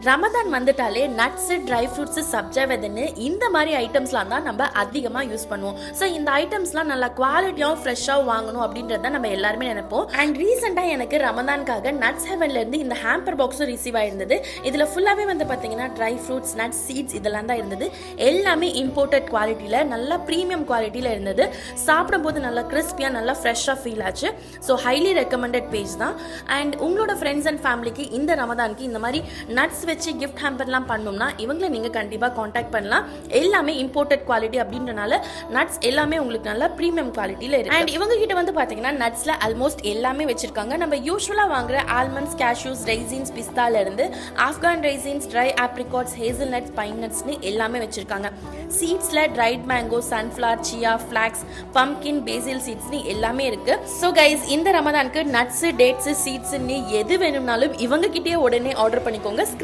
ரமதான் வந்துட்டாலே nuts, dry fruits, sabja விதைன்னு இந்த மாதிரி ஐட்டம்ஸ்லாம் தான் நம்ம அதிகமாக யூஸ் பண்ணுவோம். ஸோ இந்த ஐட்டம்ஸ்லாம் நல்லா குவாலிட்டியாகவும் ஃப்ரெஷ்ஷாகவும் வாங்கணும் அப்படின்றத நம்ம எல்லாருமே நினைப்போம். அண்ட் ரீசெண்டாக எனக்கு ரமதான்காக நட்ஸ் ஹெவன்லேருந்து இந்த ஹேம்பர் பாக்ஸும் ரிசீவ் ஆயிருந்தது. இதில் ஃபுல்லாகவே வந்து பார்த்தீங்கன்னா ட்ரை ஃப்ரூட்ஸ், நட்ஸ், சீட்ஸ் இதெல்லாம் தான் இருந்தது. எல்லாமே இம்போர்ட்டட் குவாலிட்டியில், நல்லா ப்ரீமியம் குவாலிட்டியில் இருந்தது. சாப்பிடும்போது நல்லா கிறிஸ்பியாக, நல்லா ஃப்ரெஷ்ஷாக ஃபீல் ஆச்சு. ஸோ ஹைலி ரெக்கமெண்டட் பேஜ் தான். அண்ட் உங்களோட ஃப்ரெண்ட்ஸ் அண்ட் ஃபேமிலிக்கு இந்த ரமதானுக்கு இந்த மாதிரி நட்ஸ் வச்சு கிஃப்ட் ஹேம்பர்லாம் பண்ணணும்னா இவங்களை நீங்கள் கண்டிப்பாக காண்டாக்ட் பண்ணலாம். எல்லாமே இம்போர்ட்டட் குவாலிட்டி அப்படின்றனால நட்ஸ் எல்லாமே உங்களுக்கு நல்லா ப்ரீமியம் குவாலிட்டியில் இருக்கு. அண்ட் இவங்க கிட்ட வந்து பார்த்தீங்கன்னா நட்ஸில் ஆல்மோஸ்ட் எல்லாமே வச்சிருக்காங்க. நம்ம யூஸ்வலாக வாங்குற ஆல்மண்ட்ஸ், கேஷ்யூஸ், ரைசின்ஸ், பிஸ்தால இருந்து Afghan raisins, dry apricots, hazel nuts, pine நட்ஸ்னு எல்லாமே வச்சிருக்காங்க. சீட்ஸில் dried mango, sunflower, chia, flax, pumpkin, basil சீட்ஸ்னு எல்லாமே இருக்கு. ஸோ கைஸ், இந்த ரமதானுக்கு நட்ஸ், டேட்ஸ், சீட்ஸ்ன்னு எது வேணும்னாலும் இவங்க கிட்டே உடனே ஆர்டர் பண்ணிக்கோங்க. ஸ்க்ரீன்